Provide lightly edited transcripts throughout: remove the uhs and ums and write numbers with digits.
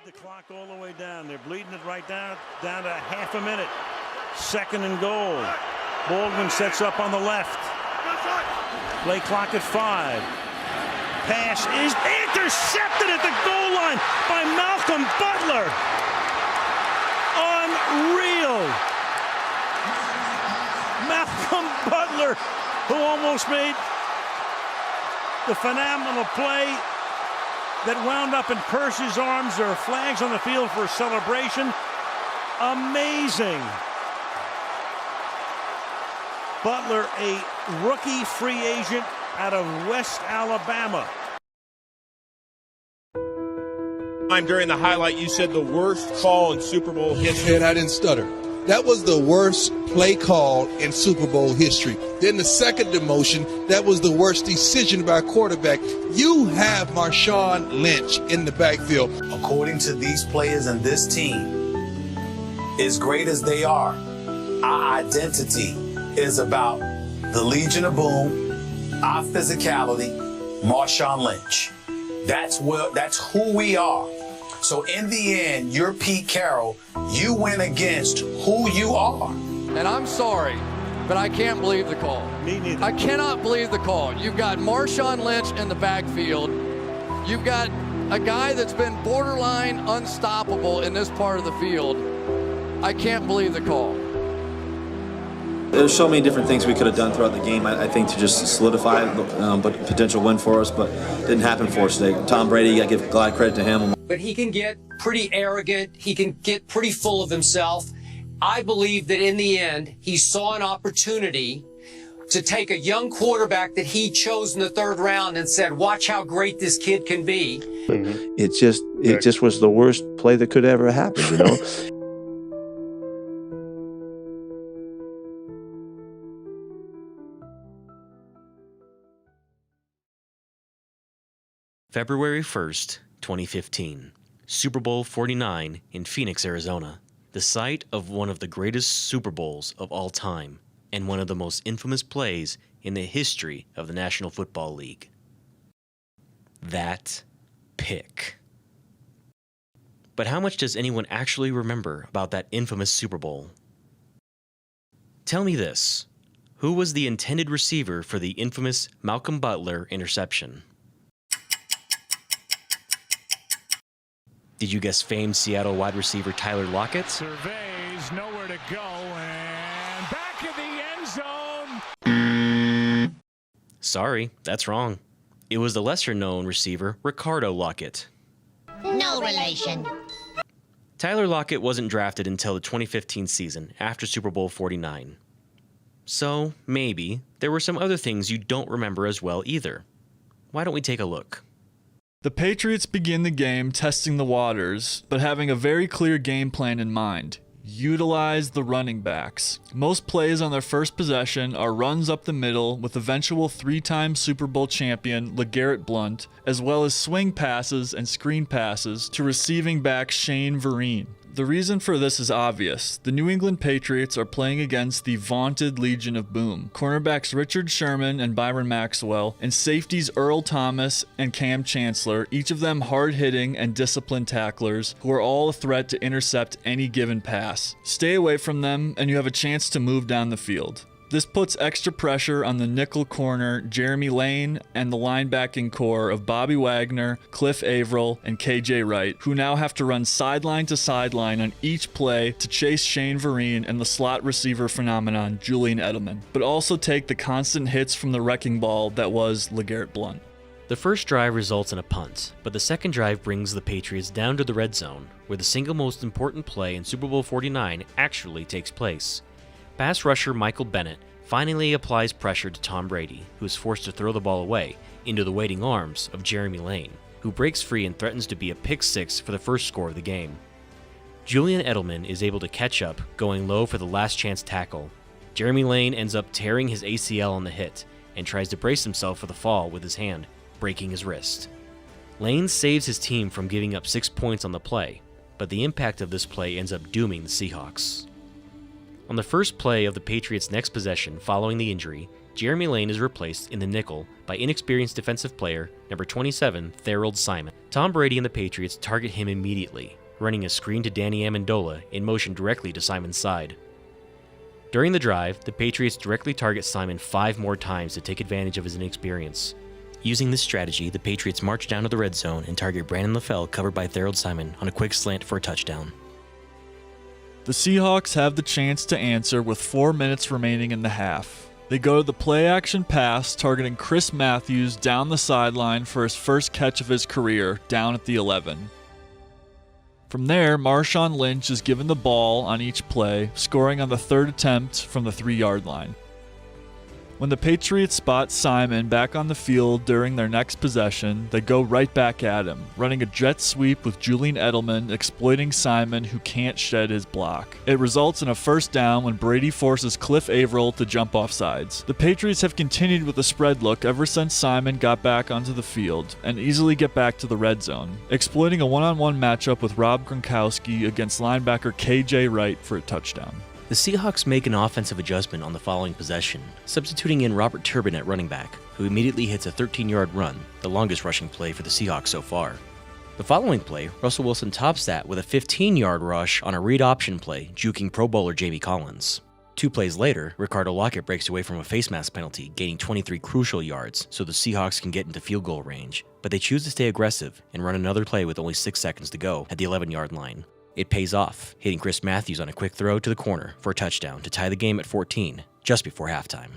the clock all the way down. They're bleeding it right down to half a minute. 2nd and goal. Baldwin sets up on the left. Play clock at 5. Pass is intercepted at the goal line by Malcolm Butler. Unreal. Malcolm Butler, who almost made the phenomenal play that wound up in Percy's arms. There are flags on the field for a celebration. Amazing. Butler, a rookie free agent out of West Alabama. During the highlight, you said the worst call in Super Bowl history. And I didn't stutter. That was the worst play call in Super Bowl history. Then the second demotion, that was the worst decision by a quarterback. You have Marshawn Lynch in the backfield. According to these players and this team, as great as they are, our identity is about the Legion of Boom, our physicality, Marshawn Lynch. That's who we are. So in the end, you're Pete Carroll. You went against who you are. And I'm sorry, but I can't believe the call. Me neither. I cannot believe the call. You've got Marshawn Lynch in the backfield. You've got a guy that's been borderline unstoppable in this part of the field. I can't believe the call. There's so many different things we could have done throughout the game, I think, to just solidify but potential win for us, but didn't happen for us today. Tom Brady, I give a lot of credit to him. But he can get pretty arrogant. He can get pretty full of himself. I believe that in the end, he saw an opportunity to take a young quarterback that he chose in the 3rd round and said, watch how great this kid can be. It just was the worst play that could ever happen, you know? February 1st, 2015, Super Bowl 49 in Phoenix, Arizona, the site of one of the greatest Super Bowls of all time and one of the most infamous plays in the history of the National Football League. That pick. But how much does anyone actually remember about that infamous Super Bowl? Tell me this, who was the intended receiver for the infamous Malcolm Butler interception? Did you guess famed Seattle wide receiver Tyler Lockett? Surveys, nowhere to go, and back in the end zone. Sorry, that's wrong. It was the lesser-known receiver Ricardo Lockett. No relation. Tyler Lockett wasn't drafted until the 2015 season, after Super Bowl 49. So, maybe, there were some other things you don't remember as well either. Why don't we take a look? The Patriots begin the game testing the waters, but having a very clear game plan in mind. Utilize the running backs. Most plays on their first possession are runs up the middle with eventual 3-time Super Bowl champion LeGarrette Blount, as well as swing passes and screen passes to receiving back Shane Vereen. The reason for this is obvious. The New England Patriots are playing against the vaunted Legion of Boom. Cornerbacks Richard Sherman and Byron Maxwell, and safeties Earl Thomas and Cam Chancellor, each of them hard-hitting and disciplined tacklers who are all a threat to intercept any given pass. Stay away from them and you have a chance to move down the field. This puts extra pressure on the nickel corner Jeremy Lane and the linebacking core of Bobby Wagner, Cliff Averill, and KJ Wright, who now have to run sideline to sideline on each play to chase Shane Vereen and the slot receiver phenomenon Julian Edelman, but also take the constant hits from the wrecking ball that was LeGarrette Blount. The first drive results in a punt, but the second drive brings the Patriots down to the red zone, where the single most important play in Super Bowl 49 actually takes place. Pass rusher Michael Bennett finally applies pressure to Tom Brady, who is forced to throw the ball away into the waiting arms of Jeremy Lane, who breaks free and threatens to be a pick six for the first score of the game. Julian Edelman is able to catch up, going low for the last chance tackle. Jeremy Lane ends up tearing his ACL on the hit and tries to brace himself for the fall with his hand, breaking his wrist. Lane saves his team from giving up 6 points on the play, but the impact of this play ends up dooming the Seahawks. On the first play of the Patriots' next possession following the injury, Jeremy Lane is replaced in the nickel by inexperienced defensive player number 27, Thorold Simon. Tom Brady and the Patriots target him immediately, running a screen to Danny Amendola in motion directly to Simon's side. During the drive, the Patriots directly target Simon 5 more times to take advantage of his inexperience. Using this strategy, the Patriots march down to the red zone and target Brandon LaFell covered by Thorold Simon on a quick slant for a touchdown. The Seahawks have the chance to answer with 4 minutes remaining in the half. They go to the play-action pass, targeting Chris Matthews down the sideline for his first catch of his career, down at the 11. From there, Marshawn Lynch is given the ball on each play, scoring on the 3rd attempt from the 3-yard line. When the Patriots spot Simon back on the field during their next possession, they go right back at him, running a jet sweep with Julian Edelman exploiting Simon, who can't shed his block. It results in a first down when Brady forces Cliff Averill to jump off sides. The Patriots have continued with the spread look ever since Simon got back onto the field, and easily get back to the red zone, exploiting a one-on-one matchup with Rob Gronkowski against linebacker KJ Wright for a touchdown. The Seahawks make an offensive adjustment on the following possession, substituting in Robert Turbin at running back, who immediately hits a 13-yard run, the longest rushing play for the Seahawks so far. The following play, Russell Wilson tops that with a 15-yard rush on a read option play, juking Pro Bowler Jamie Collins. 2 plays later, Ricardo Lockett breaks away from a face mask penalty, gaining 23 crucial yards so the Seahawks can get into field goal range, but they choose to stay aggressive and run another play with only 6 seconds to go at the 11-yard line. It pays off, hitting Chris Matthews on a quick throw to the corner for a touchdown to tie the game at 14, just before halftime.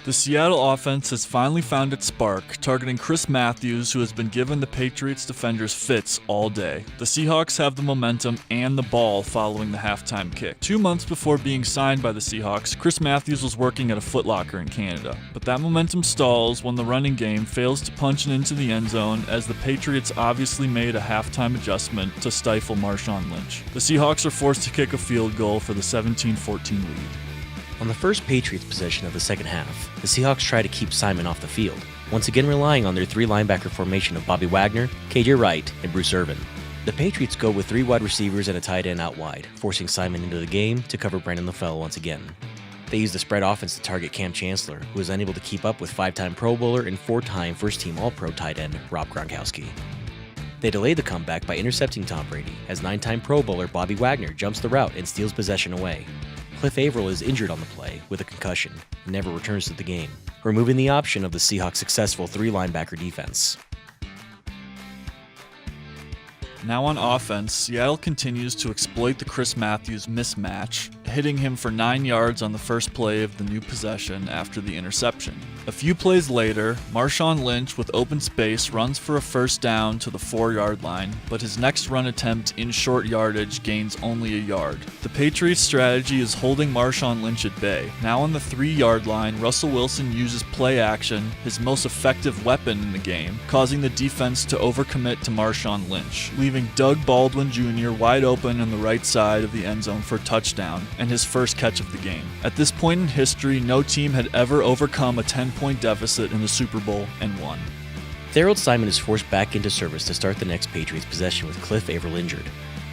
The Seattle offense has finally found its spark, targeting Chris Matthews, who has been giving the Patriots defenders fits all day. The Seahawks have the momentum and the ball following the halftime kick. 2 months before being signed by the Seahawks, Chris Matthews was working at a Foot Locker in Canada. But that momentum stalls when the running game fails to punch it into the end zone, as the Patriots obviously made a halftime adjustment to stifle Marshawn Lynch. The Seahawks are forced to kick a field goal for the 17-14 lead. On the first Patriots possession of the second half, the Seahawks try to keep Simon off the field, once again relying on their 3 linebacker formation of Bobby Wagner, KJ Wright, and Bruce Irvin. The Patriots go with 3 wide receivers and a tight end out wide, forcing Simon into the game to cover Brandon LaFell once again. They use the spread offense to target Cam Chancellor, who is unable to keep up with 5-time Pro Bowler and 4-time first-team All-Pro tight end Rob Gronkowski. They delay the comeback by intercepting Tom Brady, as 9-time Pro Bowler Bobby Wagner jumps the route and steals possession away. Cliff Averill is injured on the play with a concussion and never returns to the game, removing the option of the Seahawks' successful 3-linebacker defense. Now on offense, Seattle continues to exploit the Chris Matthews mismatch, hitting him for 9 yards on the first play of the new possession after the interception. A few plays later, Marshawn Lynch with open space runs for a first down to the 4-yard line, but his next run attempt in short yardage gains only a yard. The Patriots' strategy is holding Marshawn Lynch at bay. Now on the 3-yard line, Russell Wilson uses play action, his most effective weapon in the game, causing the defense to overcommit to Marshawn Lynch, leaving Doug Baldwin Jr. wide open on the right side of the end zone for a touchdown and his first catch of the game. At this point in history, no team had ever overcome a 10-point deficit in the Super Bowl and won. Thorold Simon is forced back into service to start the next Patriots possession with Cliff Averill injured.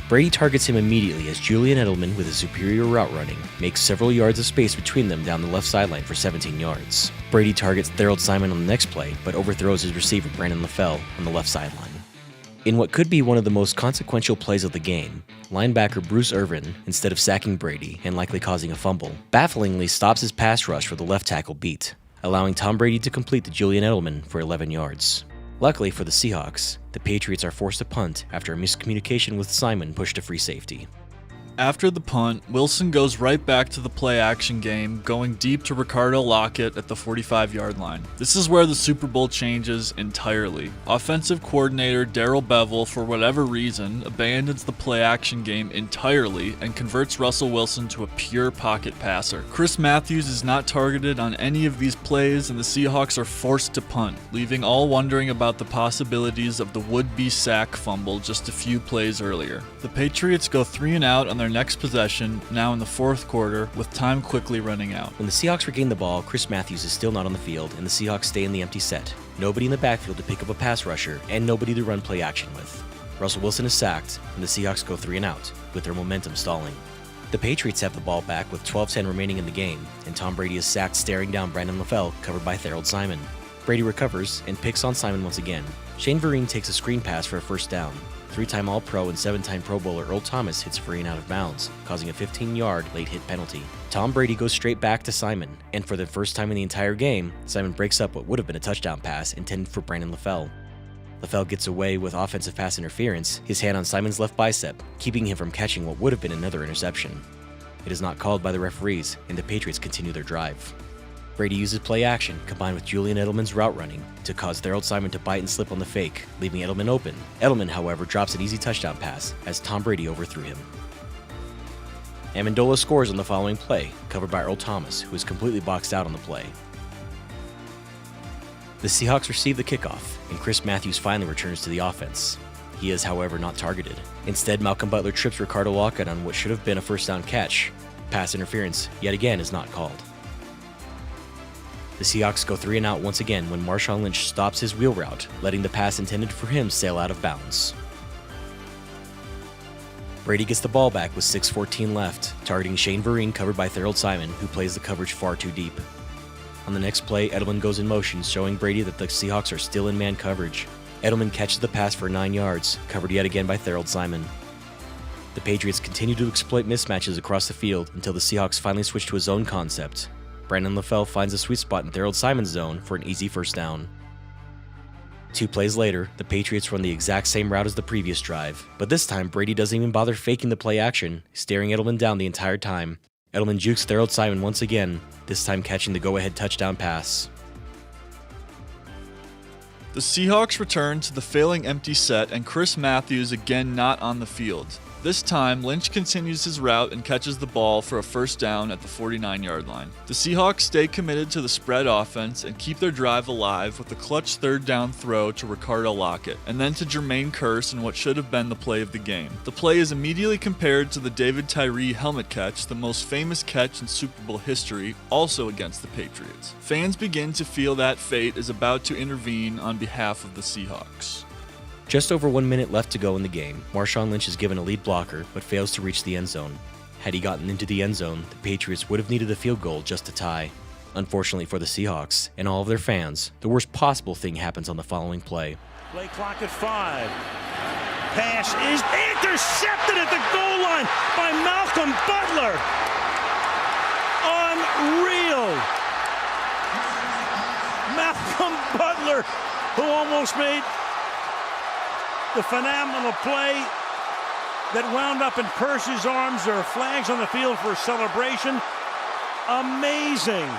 Brady targets him immediately as Julian Edelman, with his superior route running, makes several yards of space between them down the left sideline for 17 yards. Brady targets Thorold Simon on the next play, but overthrows his receiver Brandon LaFell on the left sideline. In what could be one of the most consequential plays of the game, linebacker Bruce Irvin, instead of sacking Brady and likely causing a fumble, bafflingly stops his pass rush for the left tackle beat, allowing Tom Brady to complete to Julian Edelman for 11 yards. Luckily for the Seahawks, the Patriots are forced to punt after a miscommunication with Simon pushed a free safety. After the punt, Wilson goes right back to the play-action game, going deep to Ricardo Lockett at the 45-yard line. This is where the Super Bowl changes entirely. Offensive coordinator Darrell Bevell, for whatever reason, abandons the play-action game entirely and converts Russell Wilson to a pure pocket passer. Chris Matthews is not targeted on any of these plays, and the Seahawks are forced to punt, leaving all wondering about the possibilities of the would-be sack fumble just a few plays earlier. The Patriots go 3 and out on their next possession, now in the 4th quarter, with time quickly running out. When the Seahawks regain the ball, Chris Matthews is still not on the field, and the Seahawks stay in the empty set. Nobody in the backfield to pick up a pass rusher, and nobody to run play action with. Russell Wilson is sacked, and the Seahawks go 3 and out, with their momentum stalling. The Patriots have the ball back with 12:10 remaining in the game, and Tom Brady is sacked staring down Brandon LaFell, covered by Harold Simon. Brady recovers and picks on Simon once again. Shane Vereen takes a screen pass for a first down. 3-time All-Pro and 7-time Pro Bowler Earl Thomas hits Vereen out of bounds, causing a 15-yard late hit penalty. Tom Brady goes straight back to Simon, and for the first time in the entire game, Simon breaks up what would have been a touchdown pass intended for Brandon LaFell. LaFell gets away with offensive pass interference, his hand on Simon's left bicep, keeping him from catching what would have been another interception. It is not called by the referees, and the Patriots continue their drive. Brady uses play action, combined with Julian Edelman's route running, to cause Harold Simon to bite and slip on the fake, leaving Edelman open. Edelman, however, drops an easy touchdown pass, as Tom Brady overthrew him. Amendola scores on the following play, covered by Earl Thomas, who is completely boxed out on the play. The Seahawks receive the kickoff, and Chris Matthews finally returns to the offense. He is, however, not targeted. Instead, Malcolm Butler trips Ricardo Lockett on what should have been a first down catch. Pass interference, yet again, is not called. The Seahawks go 3 and out once again when Marshawn Lynch stops his wheel route, letting the pass intended for him sail out of bounds. Brady gets the ball back with 6:14 left, targeting Shane Vereen covered by Harold Simon, who plays the coverage far too deep. On the next play, Edelman goes in motion, showing Brady that the Seahawks are still in man coverage. Edelman catches the pass for 9 yards, covered yet again by Harold Simon. The Patriots continue to exploit mismatches across the field until the Seahawks finally switch to a zone concept. Brandon LaFell finds a sweet spot in Harold Simon's zone for an easy first down. 2 plays later, the Patriots run the exact same route as the previous drive, but this time Brady doesn't even bother faking the play action, staring Edelman down the entire time. Edelman jukes Harold Simon once again, this time catching the go-ahead touchdown pass. The Seahawks return to the failing empty set and Chris Matthews again not on the field. This time, Lynch continues his route and catches the ball for a first down at the 49-yard line. The Seahawks stay committed to the spread offense and keep their drive alive with a clutch third down throw to Ricardo Lockett, and then to Jermaine Kearse in what should have been the play of the game. The play is immediately compared to the David Tyree helmet catch, the most famous catch in Super Bowl history, also against the Patriots. Fans begin to feel that fate is about to intervene on behalf of the Seahawks. Just over 1 minute left to go in the game. Marshawn Lynch is given a lead blocker, but fails to reach the end zone. Had he gotten into the end zone, the Patriots would have needed a field goal just to tie. Unfortunately for the Seahawks and all of their fans, the worst possible thing happens on the following play. Play clock at 5. Pass is intercepted at the goal line by Malcolm Butler. Unreal. Malcolm Butler, who almost made the phenomenal play that wound up in Kearse's arms. There are flags on the field for a celebration. Amazing.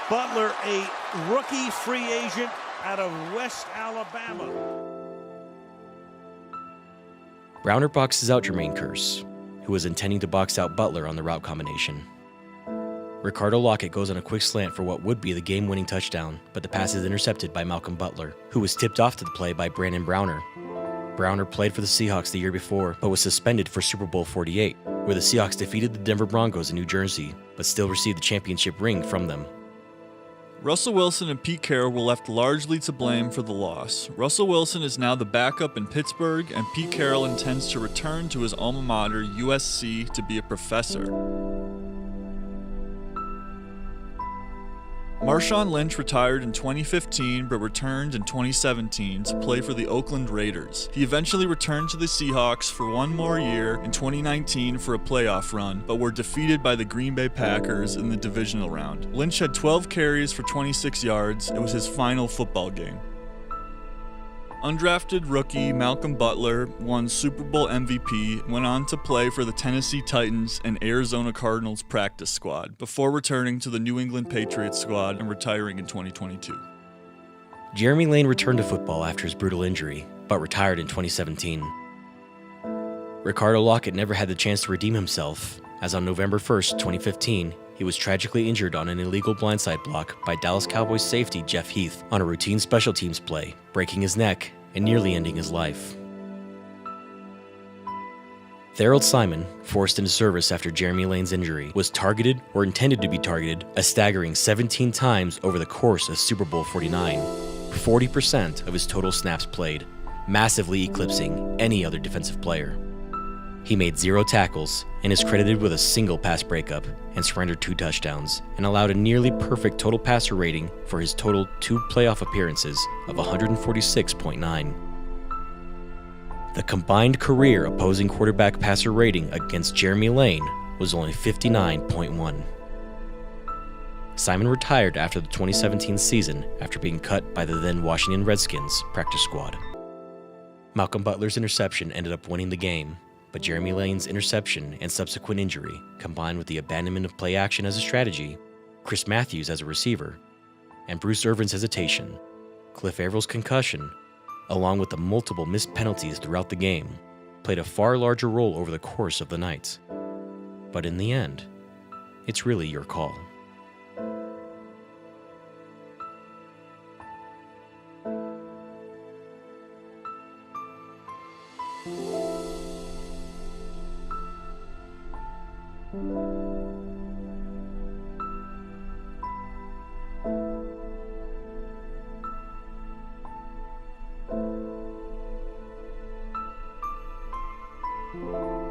Butler, a rookie free agent out of West Alabama. Browner boxes out Jermaine Kearse, who was intending to box out Butler on the route combination. Ricardo Lockett goes on a quick slant for what would be the game-winning touchdown, but the pass is intercepted by Malcolm Butler, who was tipped off to the play by Brandon Browner. Browner played for the Seahawks the year before, but was suspended for Super Bowl 48, where the Seahawks defeated the Denver Broncos in New Jersey, but still received the championship ring from them. Russell Wilson and Pete Carroll were left largely to blame for the loss. Russell Wilson is now the backup in Pittsburgh, and Pete Carroll intends to return to his alma mater, USC, to be a professor. Marshawn Lynch retired in 2015 but returned in 2017 to play for the Oakland Raiders. He eventually returned to the Seahawks for one more year in 2019 for a playoff run, but were defeated by the Green Bay Packers in the divisional round. Lynch had 12 carries for 26 yards. It was his final football game. Undrafted rookie Malcolm Butler won Super Bowl MVP, went on to play for the Tennessee Titans and Arizona Cardinals practice squad, before returning to the New England Patriots squad and retiring in 2022. Jeremy Lane returned to football after his brutal injury, but retired in 2017. Ricardo Lockett never had the chance to redeem himself, as on November 1st, 2015, he was tragically injured on an illegal blindside block by Dallas Cowboys safety Jeff Heath on a routine special teams play, breaking his neck and nearly ending his life. Harold Simon, forced into service after Jeremy Lane's injury, was targeted or intended to be targeted a staggering 17 times over the course of Super Bowl 49, 40% of his total snaps played, massively eclipsing any other defensive player. He made 0 tackles and is credited with a single pass breakup and surrendered 2 touchdowns and allowed a nearly perfect total passer rating for his total 2 playoff appearances of 146.9. The combined career opposing quarterback passer rating against Jeremy Lane was only 59.1. Simon retired after the 2017 season after being cut by the then Washington Redskins practice squad. Malcolm Butler's interception ended up winning the game, but Jeremy Lane's interception and subsequent injury, combined with the abandonment of play action as a strategy, Chris Matthews as a receiver, and Bruce Irvin's hesitation, Cliff Avrill's concussion, along with the multiple missed penalties throughout the game, played a far larger role over the course of the night. But in the end, it's really your call. you.